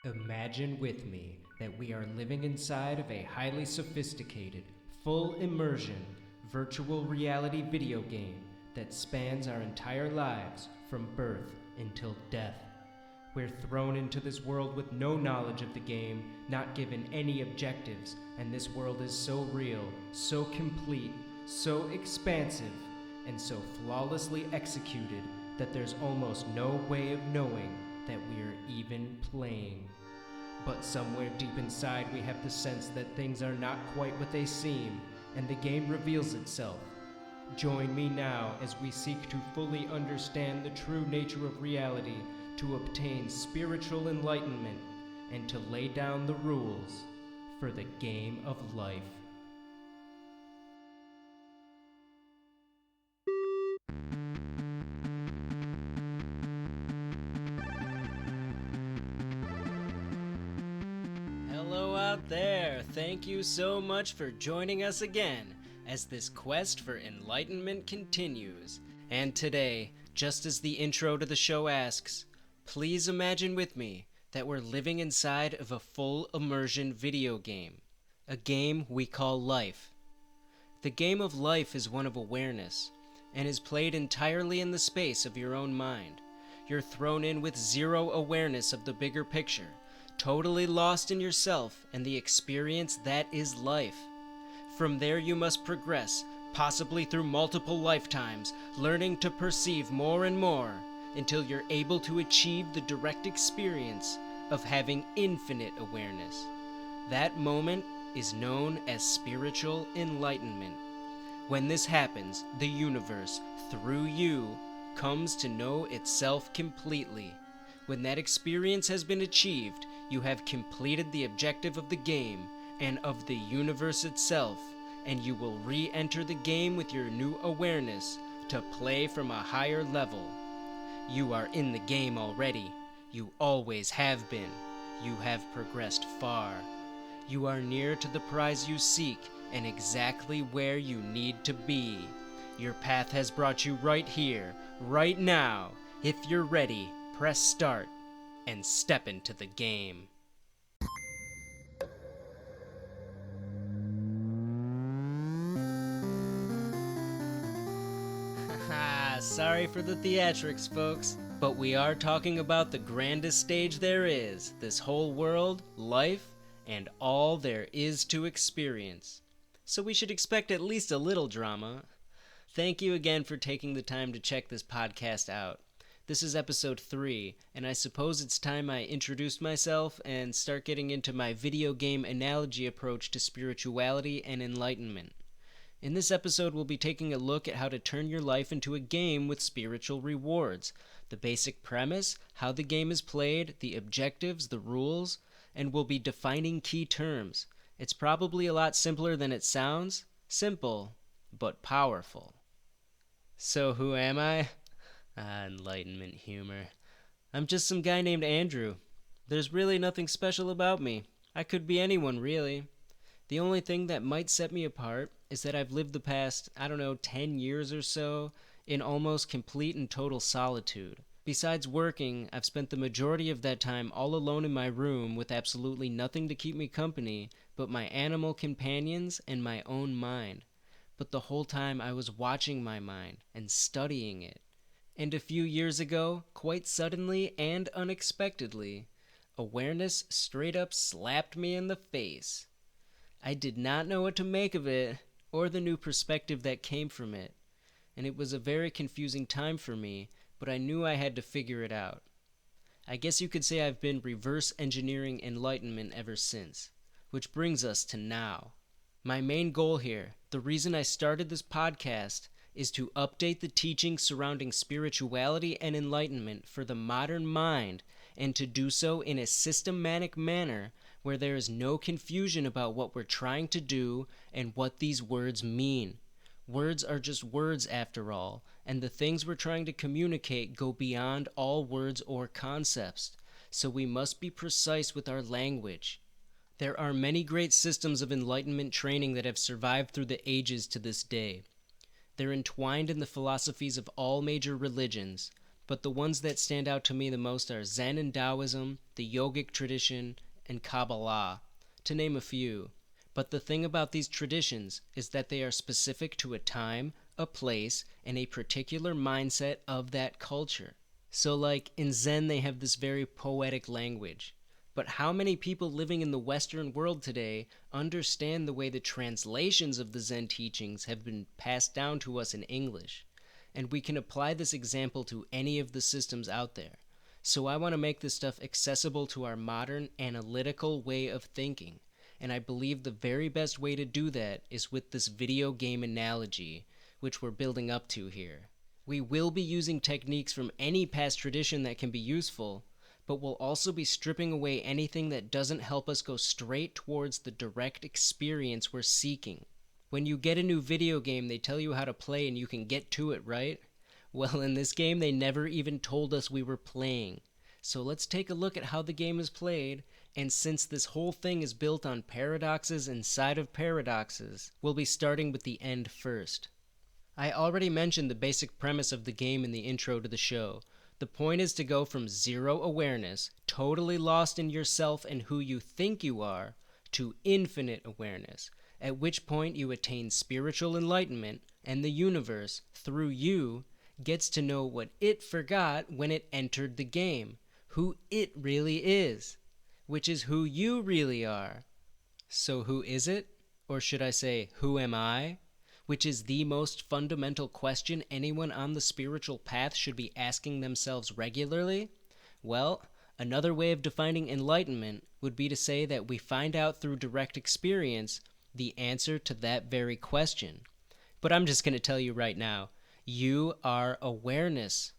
Imagine with me that we are living inside of a highly sophisticated, full immersion, virtual reality video game that spans our entire lives from birth until death. We're thrown into this world with no knowledge of the game, not given any objectives, and this world is so real, so complete, so expansive, and so flawlessly executed that there's almost no way of knowing that we're even playing. But somewhere deep inside we have the sense that things are not quite what they seem, and the game reveals itself. Join me now as we seek to fully understand the true nature of reality, to obtain spiritual enlightenment, and to lay down the rules for the game of life. Hello out there! Thank you so much for joining us again as this quest for enlightenment continues. And today, just as the intro to the show asks, please imagine with me that we're living inside of a full immersion video game. A game we call life. The game of life is one of awareness, and is played entirely in the space of your own mind. You're thrown in with zero awareness of the bigger picture, totally lost in yourself and the experience that is life. From there you must progress, possibly through multiple lifetimes, learning to perceive more and more, until you're able to achieve the direct experience of having infinite awareness. That moment is known as spiritual enlightenment. When this happens, the universe, through you, comes to know itself completely. When that experience has been achieved, you have completed the objective of the game and of the universe itself, and you will re-enter the game with your new awareness to play from a higher level. You are in the game already. You always have been. You have progressed far. You are near to the prize you seek and exactly where you need to be. Your path has brought you right here, right now. If you're ready, press start and step into the game. Sorry for the theatrics, folks, but we are talking about the grandest stage there is, this whole world, life, and all there is to experience. So we should expect at least a little drama. Thank you again for taking the time to check this podcast out. This is episode 3, and I suppose it's time I introduced myself and start getting into my video game analogy approach to spirituality and enlightenment. In this episode, we'll be taking a look at how to turn your life into a game with spiritual rewards, the basic premise, how the game is played, the objectives, the rules, and we'll be defining key terms. It's probably a lot simpler than it sounds. Simple, but powerful. So who am I? Enlightenment humor. I'm just some guy named Andrew. There's really nothing special about me. I could be anyone, really. The only thing that might set me apart is that I've lived the past, 10 years or so in almost complete and total solitude. Besides working, I've spent the majority of that time all alone in my room with absolutely nothing to keep me company but my animal companions and my own mind. But the whole time I was watching my mind and studying it. And a few years ago, quite suddenly and unexpectedly, awareness straight up slapped me in the face. I did not know what to make of it, or the new perspective that came from it, and it was a very confusing time for me, but I knew I had to figure it out. I guess you could say I've been reverse engineering enlightenment ever since, which brings us to now. My main goal here, the reason I started this podcast, is to update the teachings surrounding spirituality and enlightenment for the modern mind, and to do so in a systematic manner where there is no confusion about what we're trying to do and what these words mean. Words are just words after all, and the things we're trying to communicate go beyond all words or concepts, so we must be precise with our language. There are many great systems of enlightenment training that have survived through the ages to this day. They're entwined in the philosophies of all major religions, but the ones that stand out to me the most are Zen and Taoism, the yogic tradition, and Kabbalah, to name a few. But the thing about these traditions is that they are specific to a time, a place, and a particular mindset of that culture. So like in Zen they have this very poetic language. But how many people living in the Western world today understand the way the translations of the Zen teachings have been passed down to us in English? And we can apply this example to any of the systems out there. So I want to make this stuff accessible to our modern, analytical way of thinking. And I believe the very best way to do that is with this video game analogy, which we're building up to here. We will be using techniques from any past tradition that can be useful, but we'll also be stripping away anything that doesn't help us go straight towards the direct experience we're seeking. When you get a new video game, they tell you how to play and you can get to it, right? Well, in this game, they never even told us we were playing. So let's take a look at how the game is played, and since this whole thing is built on paradoxes inside of paradoxes, we'll be starting with the end first. I already mentioned the basic premise of the game in the intro to the show. The point is to go from zero awareness, totally lost in yourself and who you think you are, to infinite awareness, at which point you attain spiritual enlightenment, and the universe, through you, gets to know what it forgot when it entered the game, who it really is, which is who you really are. So who is it? Or should I say, who am I? Which is the most fundamental question anyone on the spiritual path should be asking themselves regularly? Well, another way of defining enlightenment would be to say that we find out through direct experience the answer to that very question. But I'm just going to tell you right now, you are awareness,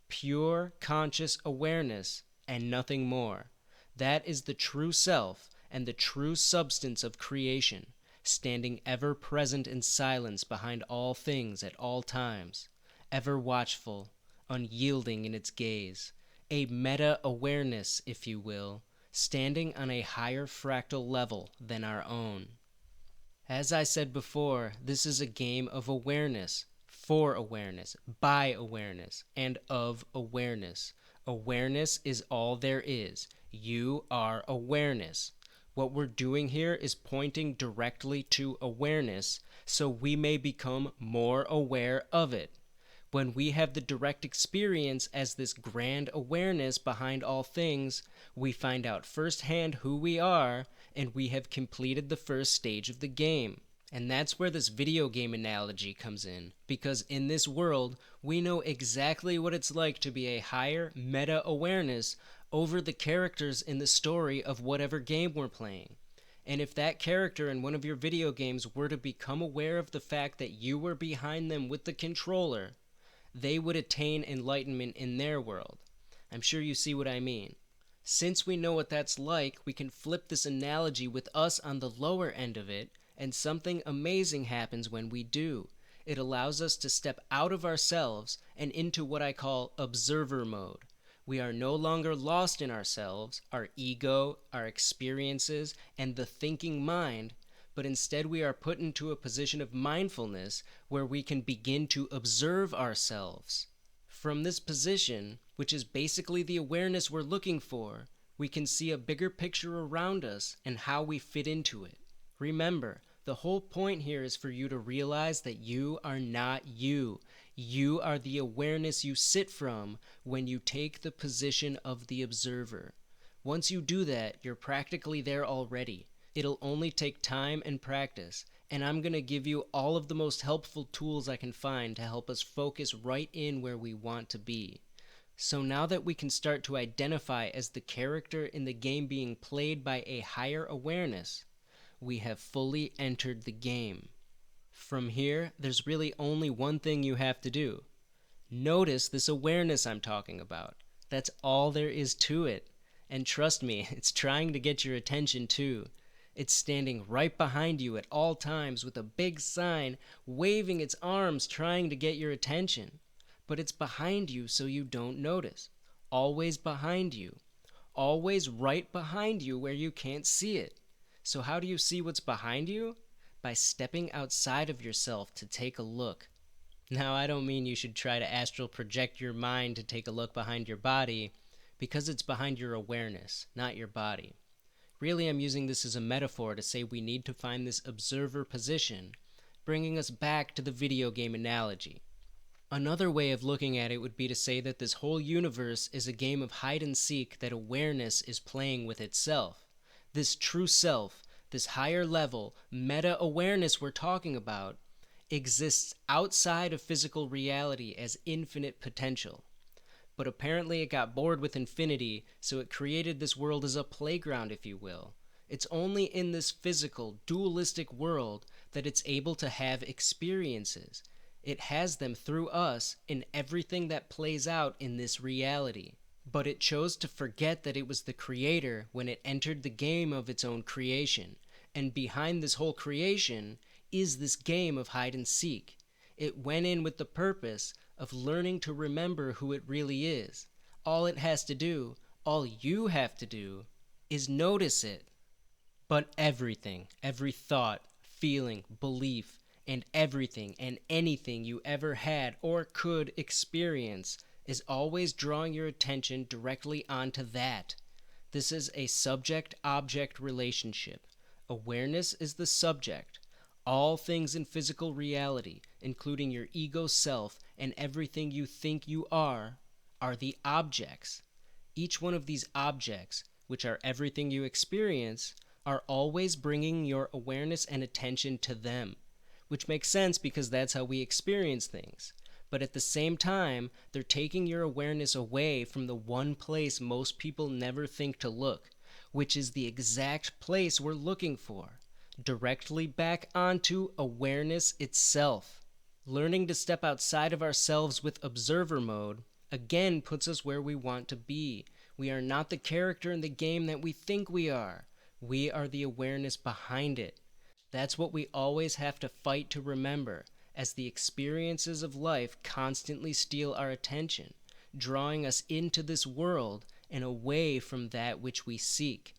pure conscious awareness, and nothing more. That is the true self and the true substance of creation, standing ever present in silence behind all things at all times, ever watchful, unyielding in its gaze, a meta-awareness, if you will, standing on a higher fractal level than our own. As I said before, this is a game of awareness, for awareness, by awareness, and of awareness. Awareness is all there is. You are awareness. What we're doing here is pointing directly to awareness so we may become more aware of it. When we have the direct experience as this grand awareness behind all things, we find out firsthand who we are, and we have completed the first stage of the game. And that's where this video game analogy comes in, because in this world, we know exactly what it's like to be a higher meta-awareness over the characters in the story of whatever game we're playing. And if that character in one of your video games were to become aware of the fact that you were behind them with the controller, they would attain enlightenment in their world. I'm sure you see what I mean. Since we know what that's like, we can flip this analogy with us on the lower end of it, and something amazing happens when we do. It allows us to step out of ourselves and into what I call observer mode. We are no longer lost in ourselves, our ego, our experiences, and the thinking mind, but instead we are put into a position of mindfulness where we can begin to observe ourselves. From this position, which is basically the awareness we're looking for, we can see a bigger picture around us and how we fit into it. Remember, the whole point here is for you to realize that you are not you. You are the awareness you sit from when you take the position of the observer. Once you do that, you're practically there already. It'll only take time and practice, and I'm going to give you all of the most helpful tools I can find to help us focus right in where we want to be. So now that we can start to identify as the character in the game being played by a higher awareness, we have fully entered the game. From here, there's really only one thing you have to do. Notice this awareness I'm talking about. That's all there is to it. And trust me, it's trying to get your attention too. It's standing right behind you at all times with a big sign, waving its arms trying to get your attention. But it's behind you so you don't notice. Always behind you. Always right behind you where you can't see it. So how do you see what's behind you? By stepping outside of yourself to take a look. Now, I don't mean you should try to astral project your mind to take a look behind your body, because it's behind your awareness, not your body. Really, I'm using this as a metaphor to say we need to find this observer position, bringing us back to the video game analogy. Another way of looking at it would be to say that this whole universe is a game of hide and seek that awareness is playing with itself. This true self, this higher level, meta-awareness we're talking about, exists outside of physical reality as infinite potential. But apparently it got bored with infinity, so it created this world as a playground, if you will. It's only in this physical, dualistic world that it's able to have experiences. It has them through us in everything that plays out in this reality. But it chose to forget that it was the creator when it entered the game of its own creation. And behind this whole creation is this game of hide and seek. It went in with the purpose of learning to remember who it really is. All it has to do, all you have to do, is notice it. But everything, every thought, feeling, belief, and everything and anything you ever had or could experience is always drawing your attention directly onto that. This is a subject-object relationship. Awareness is the subject. All things in physical reality, including your ego self and everything you think you are the objects. Each one of these objects, which are everything you experience, are always bringing your awareness and attention to them, which makes sense because that's how we experience things. But at the same time, they're taking your awareness away from the one place most people never think to look, which is the exact place we're looking for. Directly back onto awareness itself. Learning to step outside of ourselves with observer mode again puts us where we want to be. We are not the character in the game that we think we are. We are the awareness behind it. That's what we always have to fight to remember, as the experiences of life constantly steal our attention, drawing us into this world and away from that which we seek.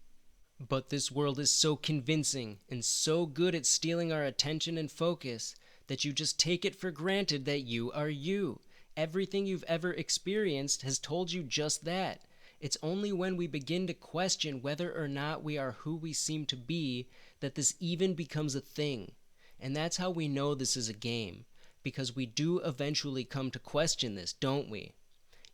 But this world is so convincing and so good at stealing our attention and focus that you just take it for granted that you are you. Everything you've ever experienced has told you just that. It's only when we begin to question whether or not we are who we seem to be that this even becomes a thing. And that's how we know this is a game, because we do eventually come to question this, don't we?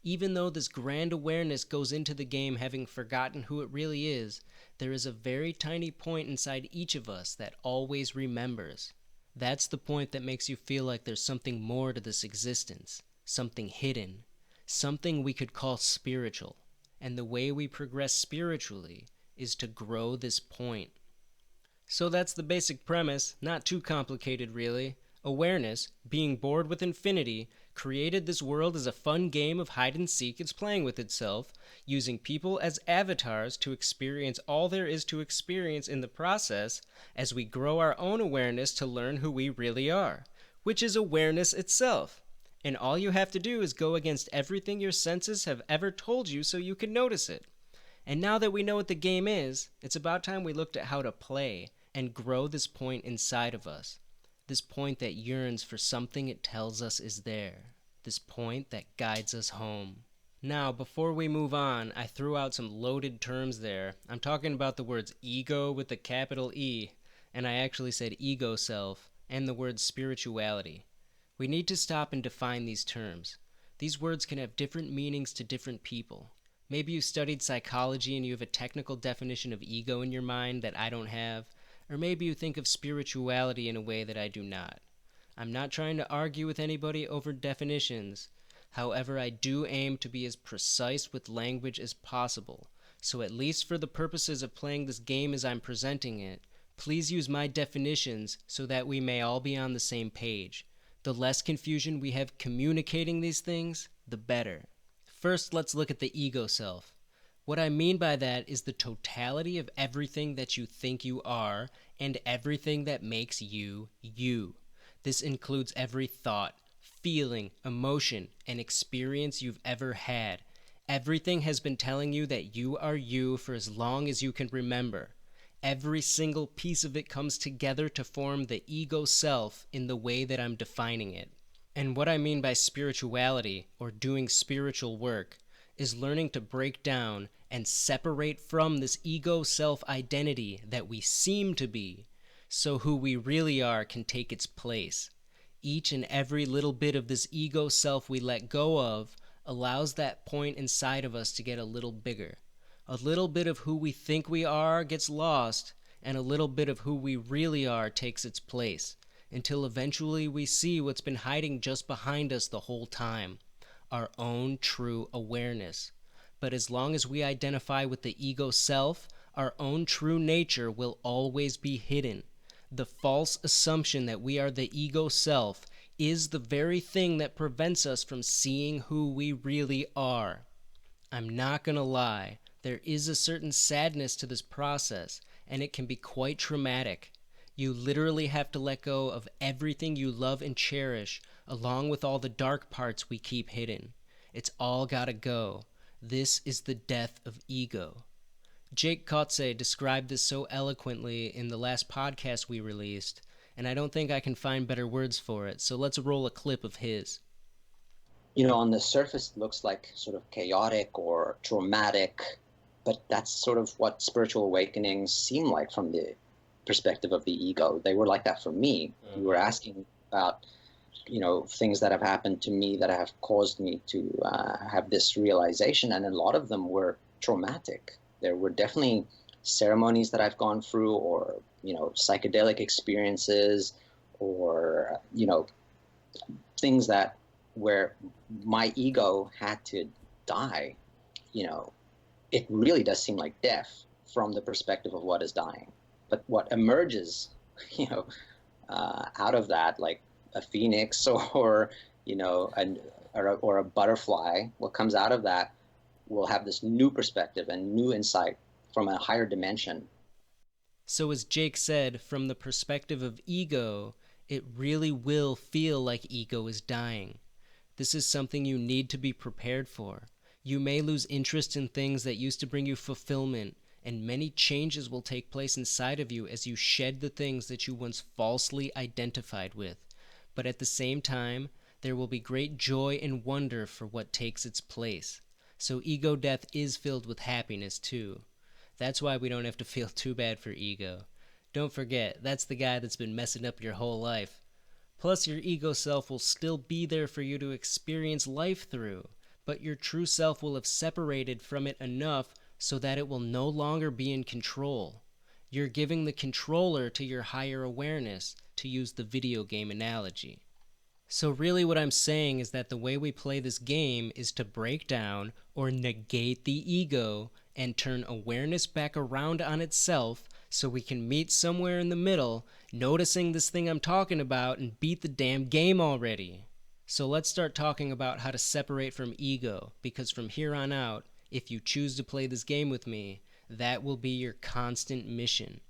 Even though this grand awareness goes into the game having forgotten who it really is, there is a very tiny point inside each of us that always remembers. That's the point that makes you feel like there's something more to this existence, something hidden, something we could call spiritual. And the way we progress spiritually is to grow this point. So that's the basic premise, not too complicated really. Awareness, being bored with infinity, created this world as a fun game of hide and seek it's playing with itself, using people as avatars to experience all there is to experience in the process as we grow our own awareness to learn who we really are, which is awareness itself. And all you have to do is go against everything your senses have ever told you so you can notice it. And now that we know what the game is, it's about time we looked at how to play and grow this point inside of us. This point that yearns for something it tells us is there. This point that guides us home. Now, before we move on, I threw out some loaded terms there. I'm talking about the words ego with the capital E, and I actually said ego self, and the word spirituality. We need to stop and define these terms. These words can have different meanings to different people. Maybe you studied psychology and you have a technical definition of ego in your mind that I don't have, or maybe you think of spirituality in a way that I do not. I'm not trying to argue with anybody over definitions. However, I do aim to be as precise with language as possible. So at least for the purposes of playing this game as I'm presenting it, please use my definitions so that we may all be on the same page. The less confusion we have communicating these things, the better. First, let's look at the ego self. What I mean by that is the totality of everything that you think you are and everything that makes you, you. This includes every thought, feeling, emotion, and experience you've ever had. Everything has been telling you that you are you for as long as you can remember. Every single piece of it comes together to form the ego self in the way that I'm defining it. And what I mean by spirituality, or doing spiritual work, is learning to break down and separate from this ego self-identity that we seem to be, so who we really are can take its place. Each and every little bit of this ego self we let go of allows that point inside of us to get a little bigger. A little bit of who we think we are gets lost, and a little bit of who we really are takes its place, until eventually we see what's been hiding just behind us the whole time, our own true awareness. But as long as we identify with the ego self, our own true nature will always be hidden. The false assumption that we are the ego self is the very thing that prevents us from seeing who we really are. I'm not gonna lie, there is a certain sadness to this process, and it can be quite traumatic. You literally have to let go of everything you love and cherish, along with all the dark parts we keep hidden. It's all gotta go. This is the death of ego. Jake Kotze described this so eloquently in the last podcast we released, and I don't think I can find better words for it, so let's roll a clip of his. On the surface it looks like sort of chaotic or traumatic, but that's sort of what spiritual awakenings seem like from the perspective of the ego. They were like that for me. You were asking about, things that have happened to me that have caused me to have this realization, and a lot of them were traumatic. There were definitely ceremonies that I've gone through, or, psychedelic experiences, or, things that where my ego had to die. It really does seem like death from the perspective of what is dying. But what emerges, out of that, like a phoenix or, or a butterfly, what comes out of that will have this new perspective and new insight from a higher dimension. So as Jake said, from the perspective of ego, it really will feel like ego is dying. This is something you need to be prepared for. You may lose interest in things that used to bring you fulfillment, and many changes will take place inside of you as you shed the things that you once falsely identified with. But at the same time, there will be great joy and wonder for what takes its place. So ego death is filled with happiness too. That's why we don't have to feel too bad for ego. Don't forget, that's the guy that's been messing up your whole life. Plus, your ego self will still be there for you to experience life through, but your true self will have separated from it enough so that it will no longer be in control. You're giving the controller to your higher awareness, to use the video game analogy. So really what I'm saying is that the way we play this game is to break down or negate the ego and turn awareness back around on itself so we can meet somewhere in the middle, noticing this thing I'm talking about, and beat the damn game already. So let's start talking about how to separate from ego, because from here on out, if you choose to play this game with me, that will be your constant mission.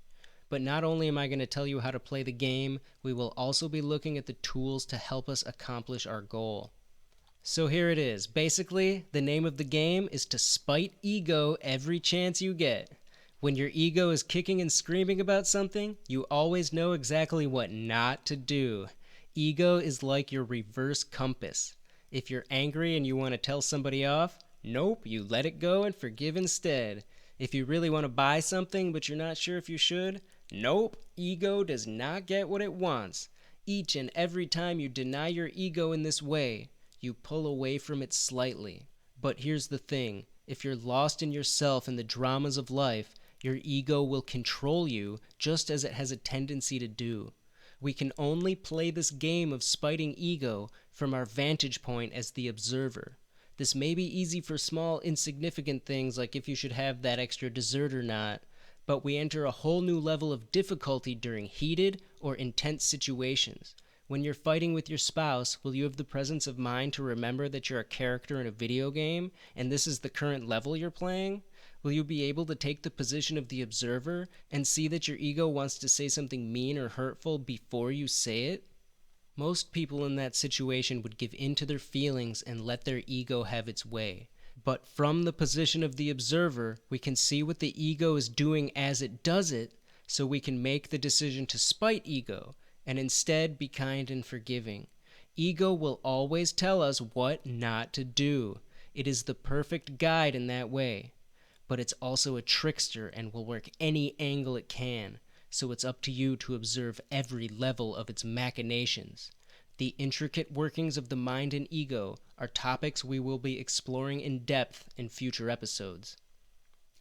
But not only am I going to tell you how to play the game, we will also be looking at the tools to help us accomplish our goal. So here it is. Basically, the name of the game is to spite ego every chance you get. When your ego is kicking and screaming about something, you always know exactly what not to do. Ego is like your reverse compass. If you're angry and you want to tell somebody off, nope, you let it go and forgive instead. If you really want to buy something but you're not sure if you should, nope, ego does not get what it wants. Each and every time you deny your ego in this way, you pull away from it slightly. But here's the thing, if you're lost in yourself and the dramas of life, your ego will control you just as it has a tendency to do. We can only play this game of spiting ego from our vantage point as the observer. This may be easy for small, insignificant things like if you should have that extra dessert or not, but we enter a whole new level of difficulty during heated or intense situations. When you're fighting with your spouse, will you have the presence of mind to remember that you're a character in a video game and this is the current level you're playing? Will you be able to take the position of the observer and see that your ego wants to say something mean or hurtful before you say it? Most people in that situation would give in to their feelings and let their ego have its way. But from the position of the observer, we can see what the ego is doing as it does it, so we can make the decision to spite ego and instead be kind and forgiving. Ego will always tell us what not to do. It is the perfect guide in that way. But it's also a trickster and will work any angle it can, so it's up to you to observe every level of its machinations. The intricate workings of the mind and ego are topics we will be exploring in depth in future episodes.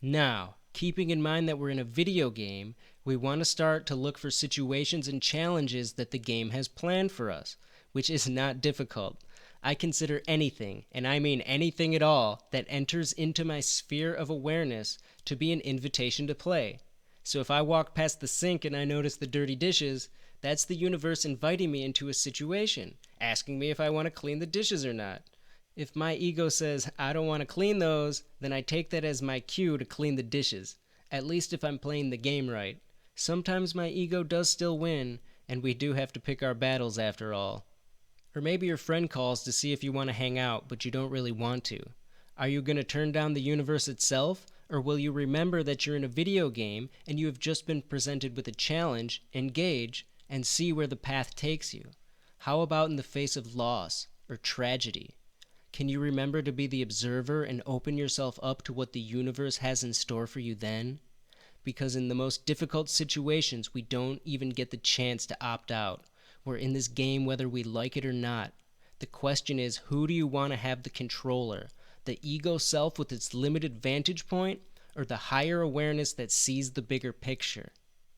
Now, keeping in mind that we're in a video game, we want to start to look for situations and challenges that the game has planned for us, which is not difficult. I consider anything, and I mean anything at all, that enters into my sphere of awareness to be an invitation to play. So if I walk past the sink and I notice the dirty dishes, that's the universe inviting me into a situation, asking me if I want to clean the dishes or not. If my ego says, I don't want to clean those, then I take that as my cue to clean the dishes, at least if I'm playing the game right. Sometimes my ego does still win, and we do have to pick our battles after all. Or maybe your friend calls to see if you want to hang out, but you don't really want to. Are you going to turn down the universe itself, or will you remember that you're in a video game and you have just been presented with a challenge, engage, and see where the path takes you? How about in the face of loss or tragedy? Can you remember to be the observer and open yourself up to what the universe has in store for you then? Because in the most difficult situations, we don't even get the chance to opt out. We're in this game whether we like it or not. The question is, who do you want to have the controller? The ego self with its limited vantage point, or the higher awareness that sees the bigger picture?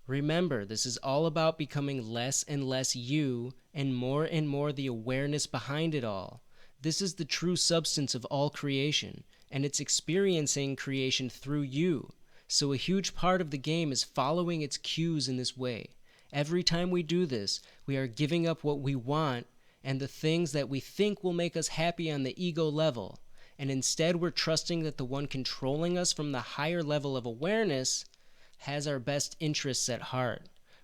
Remember, this is all about becoming less and less you, and more the awareness behind it all. This is the true substance of all creation, and it's experiencing creation through you. So a huge part of the game is following its cues in this way. Every time we do this, we are giving up what we want and the things that we think will make us happy on the ego level. And instead we're trusting that the one controlling us from the higher level of awareness has our best interests at heart.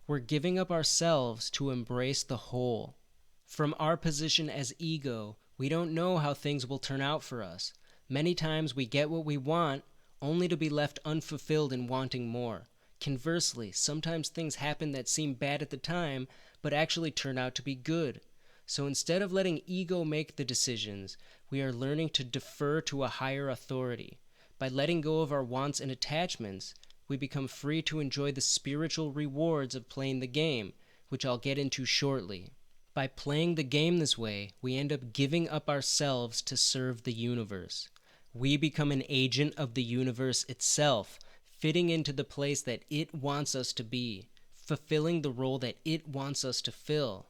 We're giving up ourselves to embrace the whole. From our position as ego, we don't know how things will turn out for us. Many times we get what we want, only to be left unfulfilled and wanting more. Conversely, sometimes things happen that seem bad at the time, but actually turn out to be good. So instead of letting ego make the decisions, we are learning to defer to a higher authority. By letting go of our wants and attachments, we become free to enjoy the spiritual rewards of playing the game, which I'll get into shortly. By playing the game this way, we end up giving up ourselves to serve the universe. We become an agent of the universe itself, fitting into the place that it wants us to be, fulfilling the role that it wants us to fill.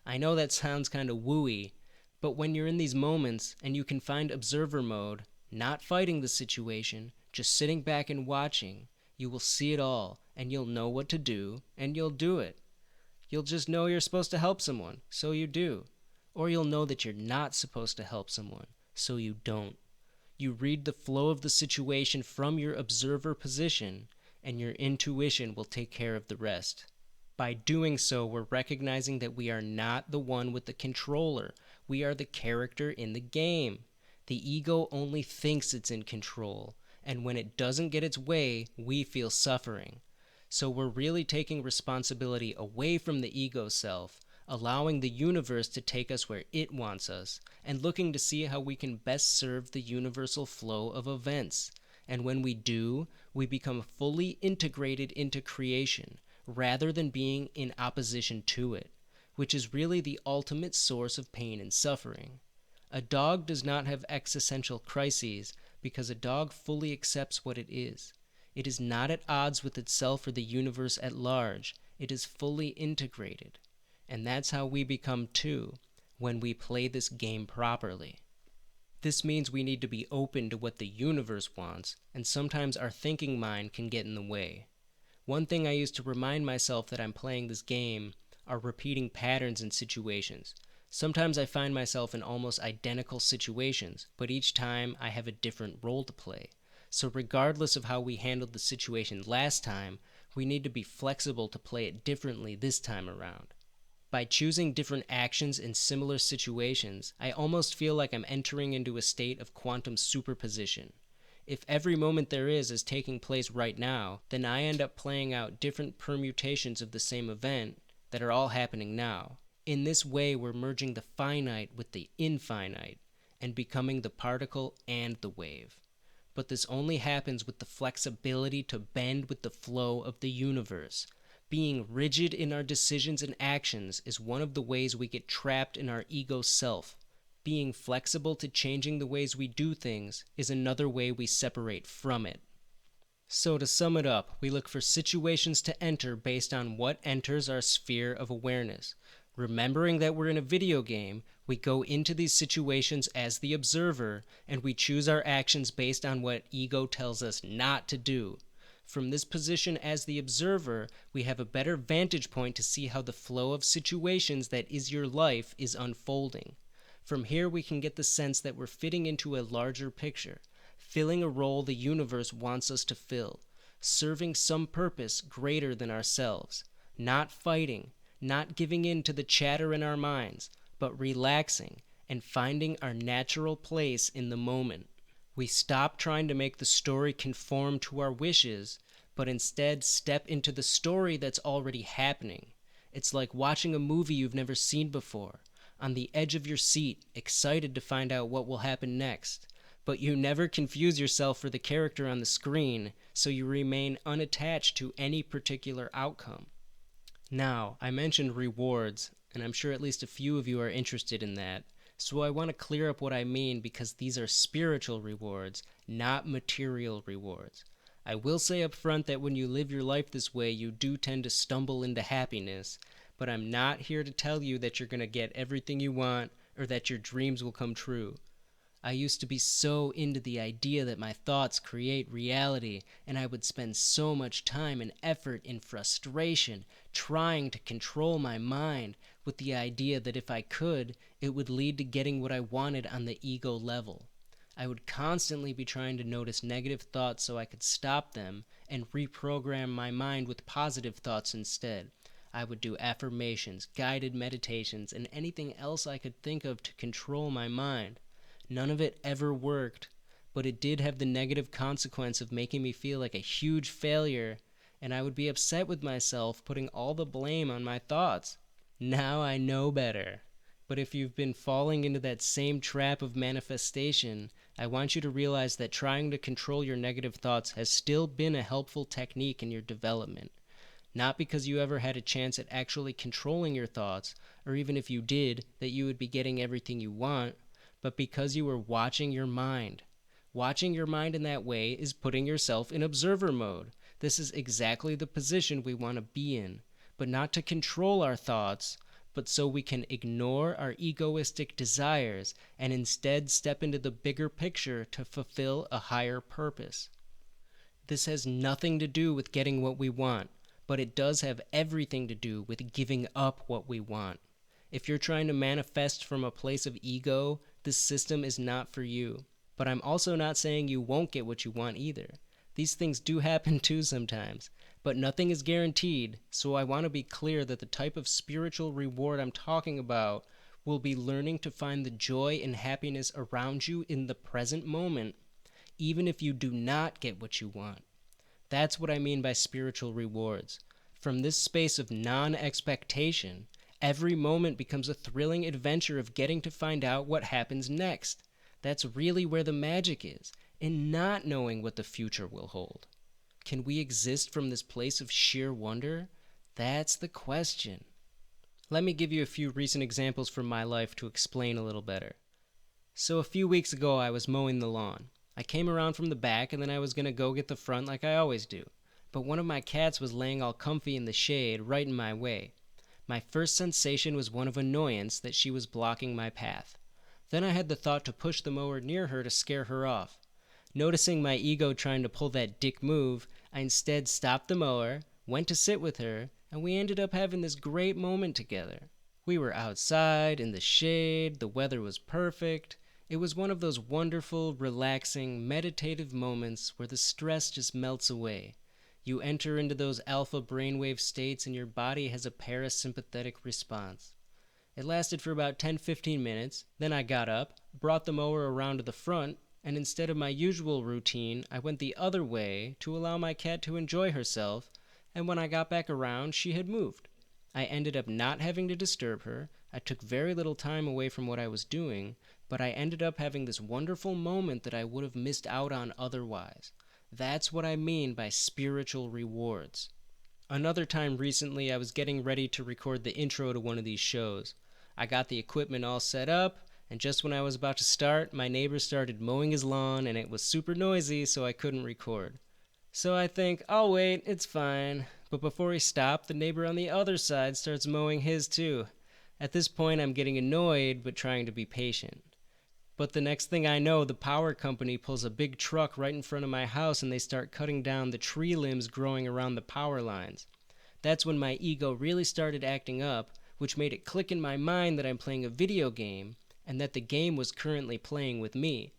I know that sounds kind of wooey, but when you're in these moments and you can find observer mode, not fighting the situation, just sitting back and watching, you will see it all, and you'll know what to do, and you'll do it. You'll just know you're supposed to help someone, so you do. Or you'll know that you're not supposed to help someone, so you don't. You read the flow of the situation from your observer position, and your intuition will take care of the rest. By doing so, we're recognizing that we are not the one with the controller. We are the character in the game. The ego only thinks it's in control, and when it doesn't get its way, we feel suffering. So we're really taking responsibility away from the ego self, allowing the universe to take us where it wants us, and looking to see how we can best serve the universal flow of events. And when we do, we become fully integrated into creation, rather than being in opposition to it, which is really the ultimate source of pain and suffering. A dog does not have existential crises because a dog fully accepts what it is. It is not at odds with itself or the universe at large. It is fully integrated. And that's how we become too, when we play this game properly. This means we need to be open to what the universe wants, and sometimes our thinking mind can get in the way. One thing I use to remind myself that I'm playing this game are repeating patterns and situations. Sometimes I find myself in almost identical situations, but each time I have a different role to play. So regardless of how we handled the situation last time, we need to be flexible to play it differently this time around. By choosing different actions in similar situations, I almost feel like I'm entering into a state of quantum superposition. If every moment there is taking place right now, then I end up playing out different permutations of the same event that are all happening now. In this way, we're merging the finite with the infinite and becoming the particle and the wave. But this only happens with the flexibility to bend with the flow of the universe. Being rigid in our decisions and actions is one of the ways we get trapped in our ego self. Being flexible to changing the ways we do things is another way we separate from it. So to sum it up, we look for situations to enter based on what enters our sphere of awareness. Remembering that we're in a video game, we go into these situations as the observer, and we choose our actions based on what ego tells us not to do. From this position as the observer, we have a better vantage point to see how the flow of situations that is your life is unfolding. From here, we can get the sense that we're fitting into a larger picture, filling a role the universe wants us to fill, serving some purpose greater than ourselves, not fighting, not giving in to the chatter in our minds, but relaxing and finding our natural place in the moment. We stop trying to make the story conform to our wishes, but instead step into the story that's already happening. It's like watching a movie you've never seen before, on the edge of your seat, excited to find out what will happen next. But you never confuse yourself for the character on the screen, so you remain unattached to any particular outcome. Now, I mentioned rewards, and I'm sure at least a few of you are interested in that, so I want to clear up what I mean because these are spiritual rewards, not material rewards. I will say up front that when you live your life this way, you do tend to stumble into happiness, but I'm not here to tell you that you're going to get everything you want or that your dreams will come true. I used to be so into the idea that my thoughts create reality, and I would spend so much time and effort in frustration trying to control my mind with the idea that if I could, it would lead to getting what I wanted on the ego level. I would constantly be trying to notice negative thoughts so I could stop them and reprogram my mind with positive thoughts instead. I would do affirmations, guided meditations, and anything else I could think of to control my mind. None of it ever worked, but it did have the negative consequence of making me feel like a huge failure, and I would be upset with myself, putting all the blame on my thoughts. Now I know better. But if you've been falling into that same trap of manifestation, I want you to realize that trying to control your negative thoughts has still been a helpful technique in your development. Not because you ever had a chance at actually controlling your thoughts, or even if you did, that you would be getting everything you want, but because you were watching your mind. Watching your mind in that way is putting yourself in observer mode. This is exactly the position we want to be in, but not to control our thoughts, but so we can ignore our egoistic desires and instead step into the bigger picture to fulfill a higher purpose. This has nothing to do with getting what we want, but it does have everything to do with giving up what we want. If you're trying to manifest from a place of ego, this system is not for you. But I'm also not saying you won't get what you want either. These things do happen too sometimes, but nothing is guaranteed, so I want to be clear that the type of spiritual reward I'm talking about will be learning to find the joy and happiness around you in the present moment, even if you do not get what you want. That's what I mean by spiritual rewards. From this space of non-expectation, every moment becomes a thrilling adventure of getting to find out what happens next. That's really where the magic is, in not knowing what the future will hold. Can we exist from this place of sheer wonder? That's the question. Let me give you a few recent examples from my life to explain a little better. So a few weeks ago I was mowing the lawn. I came around from the back and then I was going to go get the front like I always do. But one of my cats was laying all comfy in the shade right in my way. My first sensation was one of annoyance that she was blocking my path. Then I had the thought to push the mower near her to scare her off. Noticing my ego trying to pull that dick move, I instead stopped the mower, went to sit with her, and we ended up having this great moment together. We were outside, in the shade, the weather was perfect. It was one of those wonderful, relaxing, meditative moments where the stress just melts away. You enter into those alpha brainwave states and your body has a parasympathetic response. It lasted for about 10-15 minutes, then I got up, brought the mower around to the front, and instead of my usual routine, I went the other way to allow my cat to enjoy herself, and when I got back around, she had moved. I ended up not having to disturb her. I took very little time away from what I was doing, but I ended up having this wonderful moment that I would have missed out on otherwise. That's what I mean by spiritual rewards. Another time recently, I was getting ready to record the intro to one of these shows. I got the equipment all set up, and just when I was about to start, my neighbor started mowing his lawn and it was super noisy, so I couldn't record. So I think, I'll wait, it's fine. But before he stopped, the neighbor on the other side starts mowing his too. At this point, I'm getting annoyed, but trying to be patient. But the next thing I know, the power company pulls a big truck right in front of my house and they start cutting down the tree limbs growing around the power lines. That's when my ego really started acting up, which made it click in my mind that I'm playing a video game and that the game was currently playing with me.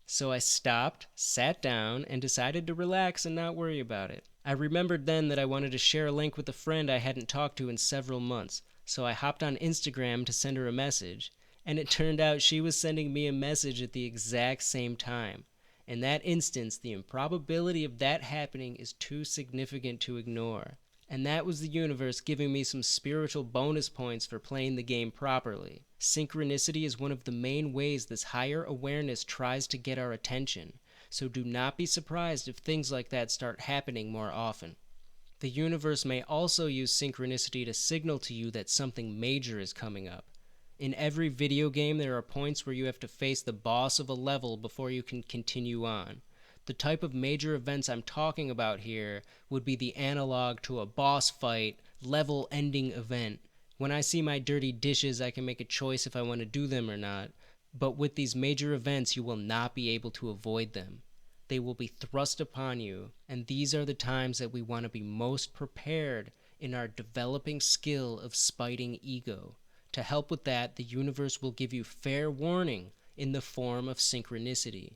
So I stopped, sat down, and decided to relax and not worry about it. I remembered then that I wanted to share a link with a friend I hadn't talked to in several months, so I hopped on Instagram to send her a message. And it turned out she was sending me a message at the exact same time. In that instance, the improbability of that happening is too significant to ignore. And that was the universe giving me some spiritual bonus points for playing the game properly. Synchronicity is one of the main ways this higher awareness tries to get our attention, so do not be surprised if things like that start happening more often. The universe may also use synchronicity to signal to you that something major is coming up. In every video game, there are points where you have to face the boss of a level before you can continue on. The type of major events I'm talking about here would be the analog to a boss fight, level-ending event. When I see my dirty dishes, I can make a choice if I want to do them or not. But with these major events, you will not be able to avoid them. They will be thrust upon you, and these are the times that we want to be most prepared in our developing skill of spiting ego. To help with that, the universe will give you fair warning in the form of synchronicity.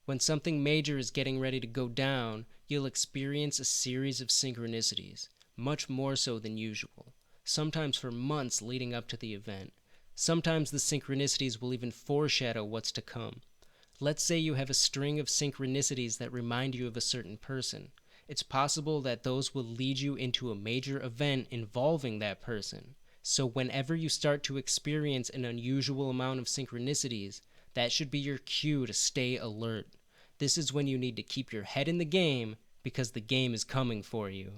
When something major is getting ready to go down, you'll experience a series of synchronicities, much more so than usual, sometimes for months leading up to the event. Sometimes the synchronicities will even foreshadow what's to come. Let's say you have a string of synchronicities that remind you of a certain person. It's possible that those will lead you into a major event involving that person. So whenever you start to experience an unusual amount of synchronicities, that should be your cue to stay alert. This is when you need to keep your head in the game because the game is coming for you.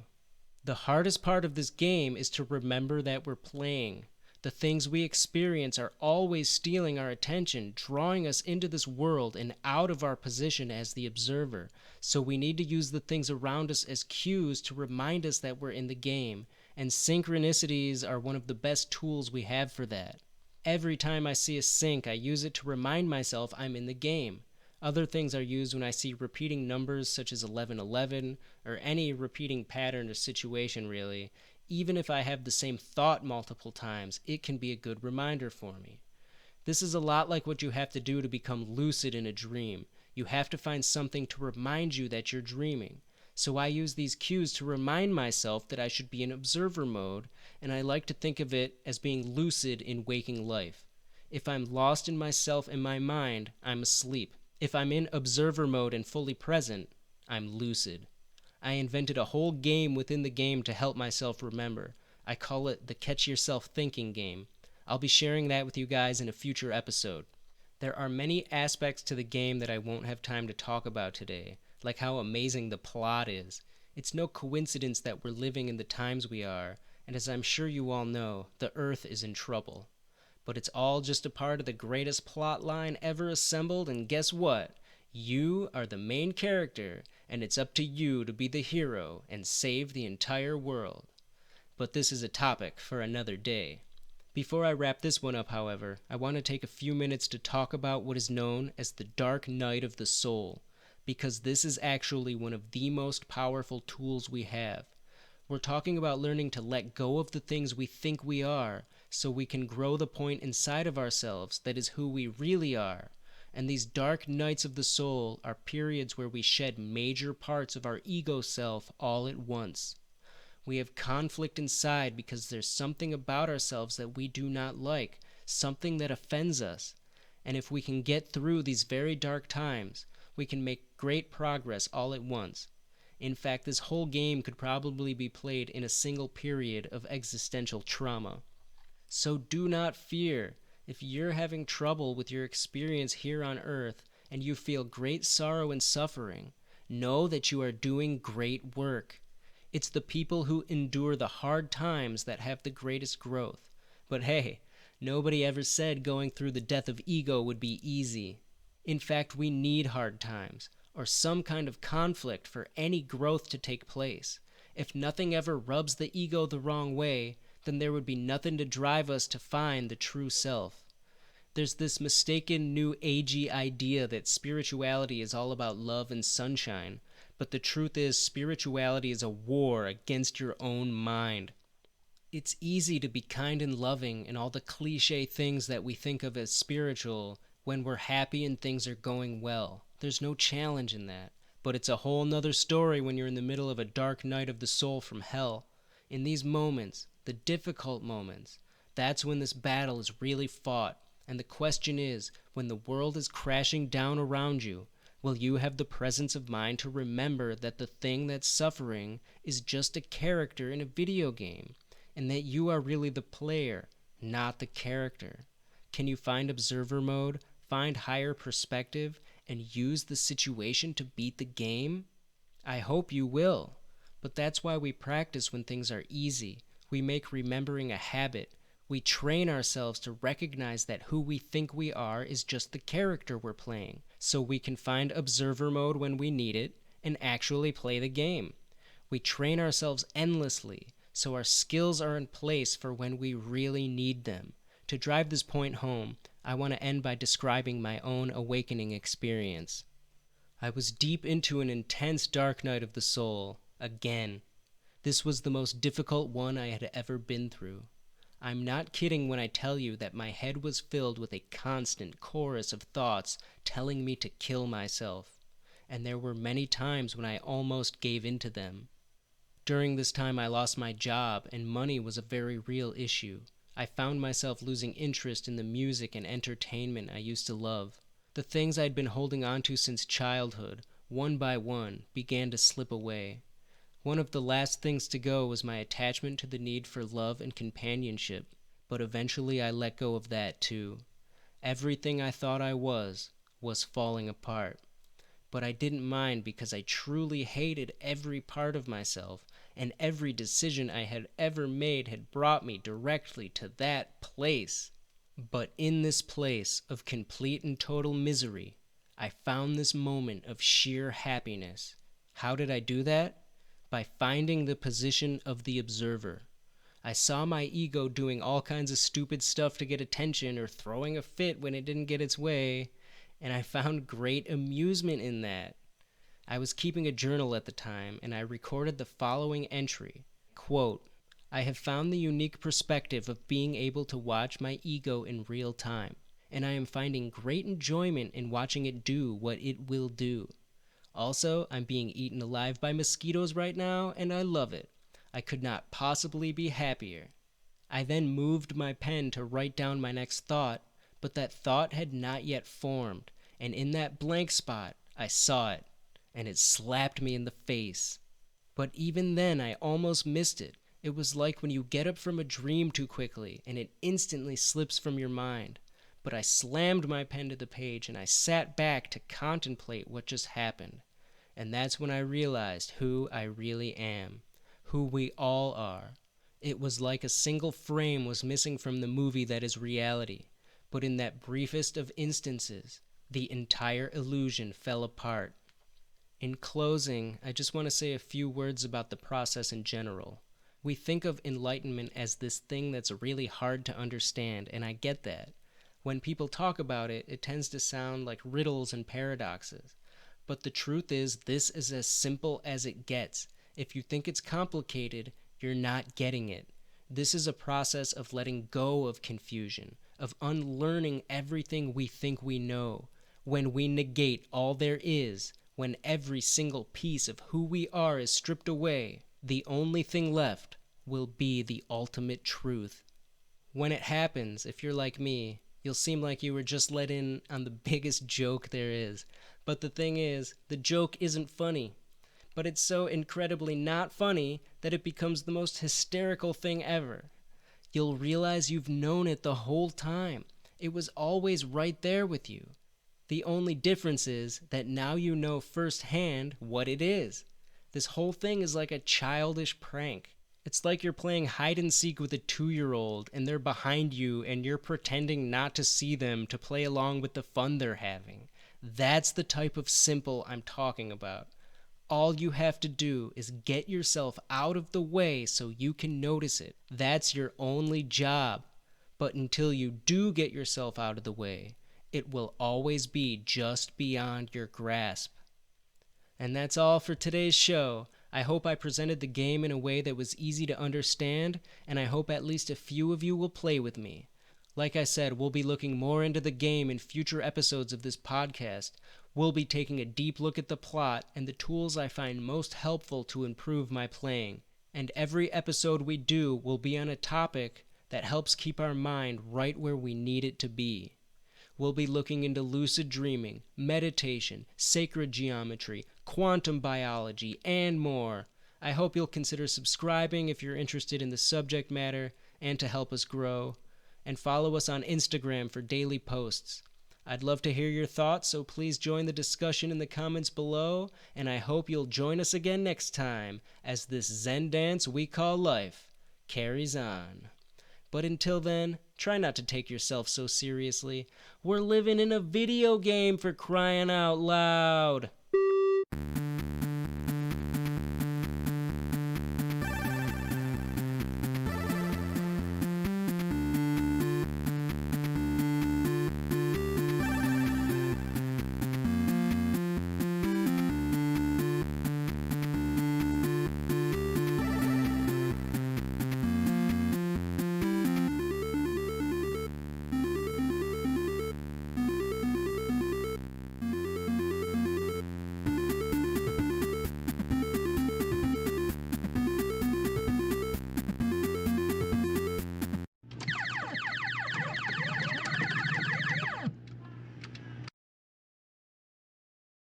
The hardest part of this game is to remember that we're playing. The things we experience are always stealing our attention, drawing us into this world and out of our position as the observer. So we need to use the things around us as cues to remind us that we're in the game. And synchronicities are one of the best tools we have for that. Every time I see a sync, I use it to remind myself I'm in the game. Other things are used when I see repeating numbers such as 1111 or any repeating pattern or situation really. Even if I have the same thought multiple times, it can be a good reminder for me. This is a lot like what you have to do to become lucid in a dream. You have to find something to remind you that you're dreaming. So I use these cues to remind myself that I should be in observer mode, and I like to think of it as being lucid in waking life. If I'm lost in myself and my mind, I'm asleep. If I'm in observer mode and fully present, I'm lucid. I invented a whole game within the game to help myself remember. I call it the Catch Yourself Thinking game. I'll be sharing that with you guys in a future episode. There are many aspects to the game that I won't have time to talk about today, like how amazing the plot is. It's no coincidence that we're living in the times we are, and as I'm sure you all know, the Earth is in trouble. But it's all just a part of the greatest plot line ever assembled, and guess what? You are the main character, and it's up to you to be the hero and save the entire world. But this is a topic for another day. Before I wrap this one up, however, I want to take a few minutes to talk about what is known as the dark night of the soul, because this is actually one of the most powerful tools we have. We're talking about learning to let go of the things we think we are, so we can grow the point inside of ourselves that is who we really are. And these dark nights of the soul are periods where we shed major parts of our ego self all at once. We have conflict inside because there's something about ourselves that we do not like, something that offends us. And if we can get through these very dark times, we can make great progress all at once. In fact, this whole game could probably be played in a single period of existential trauma. So do not fear. If you're having trouble with your experience here on Earth and you feel great sorrow and suffering, know that you are doing great work. It's the people who endure the hard times that have the greatest growth. But hey, nobody ever said going through the death of ego would be easy. In fact, we need hard times, or some kind of conflict for any growth to take place. If nothing ever rubs the ego the wrong way, then there would be nothing to drive us to find the true self. There's this mistaken new agey idea that spirituality is all about love and sunshine, but the truth is spirituality is a war against your own mind. It's easy to be kind and loving and all the cliche things that we think of as spiritual when we're happy and things are going well. There's no challenge in that. But it's a whole nother story when you're in the middle of a dark night of the soul from hell. In these moments, the difficult moments, that's when this battle is really fought. And the question is, when the world is crashing down around you, will you have the presence of mind to remember that the thing that's suffering is just a character in a video game, and that you are really the player, not the character? Can you find observer mode, find higher perspective, and use the situation to beat the game? I hope you will. But that's why we practice when things are easy. We make remembering a habit. We train ourselves to recognize that who we think we are is just the character we're playing, so we can find observer mode when we need it and actually play the game. We train ourselves endlessly, so our skills are in place for when we really need them. To drive this point home, I want to end by describing my own awakening experience. I was deep into an intense dark night of the soul, again. This was the most difficult one I had ever been through. I'm not kidding when I tell you that my head was filled with a constant chorus of thoughts telling me to kill myself, and there were many times when I almost gave in to them. During this time I lost my job, and money was a very real issue. I found myself losing interest in the music and entertainment I used to love. The things I'd been holding on to since childhood, one by one, began to slip away. One of the last things to go was my attachment to the need for love and companionship, but eventually I let go of that too. Everything I thought I was falling apart. But I didn't mind because I truly hated every part of myself, and every decision I had ever made had brought me directly to that place. But in this place of complete and total misery, I found this moment of sheer happiness. How did I do that? By finding the position of the observer. I saw my ego doing all kinds of stupid stuff to get attention or throwing a fit when it didn't get its way, and I found great amusement in that. I was keeping a journal at the time, and I recorded the following entry. Quote, I have found the unique perspective of being able to watch my ego in real time, and I am finding great enjoyment in watching it do what it will do. Also, I'm being eaten alive by mosquitoes right now, and I love it. I could not possibly be happier. I then moved my pen to write down my next thought, but that thought had not yet formed, and in that blank spot, I saw it, and it slapped me in the face. But even then, I almost missed it. It was like when you get up from a dream too quickly, and it instantly slips from your mind. But I slammed my pen to the page, and I sat back to contemplate what just happened. And that's when I realized who I really am, who we all are. It was like a single frame was missing from the movie that is reality. But in that briefest of instances, the entire illusion fell apart. In closing, I just want to say a few words about the process in general. We think of enlightenment as this thing that's really hard to understand, and I get that. When people talk about it, it tends to sound like riddles and paradoxes. But the truth is, this is as simple as it gets. If you think it's complicated, you're not getting it. This is a process of letting go of confusion, of unlearning everything we think we know. When we negate all there is, when every single piece of who we are is stripped away, the only thing left will be the ultimate truth. When it happens, if you're like me, you'll seem like you were just let in on the biggest joke there is. But the thing is, the joke isn't funny. but it's so incredibly not funny that it becomes the most hysterical thing ever. You'll realize you've known it the whole time. It was always right there with you. The only difference is that now you know firsthand what it is. This whole thing is like a childish prank. It's like you're playing hide and seek with a 2-year-old and they're behind you and you're pretending not to see them to play along with the fun they're having. That's the type of simple I'm talking about. All you have to do is get yourself out of the way so you can notice it. That's your only job. But until you do get yourself out of the way, it will always be just beyond your grasp. And that's all for today's show. I hope I presented the game in a way that was easy to understand, and I hope at least a few of you will play with me. Like I said, we'll be looking more into the game in future episodes of this podcast. We'll be taking a deep look at the plot and the tools I find most helpful to improve my playing. And every episode we do will be on a topic that helps keep our mind right where we need it to be. We'll be looking into lucid dreaming, meditation, sacred geometry, quantum biology, and more. I hope you'll consider subscribing if you're interested in the subject matter and to help us grow. And follow us on Instagram for daily posts. I'd love to hear your thoughts, so please join the discussion in the comments below, and I hope you'll join us again next time as this Zen dance we call life carries on. But until then, try not to take yourself so seriously. We're living in a video game, for crying out loud.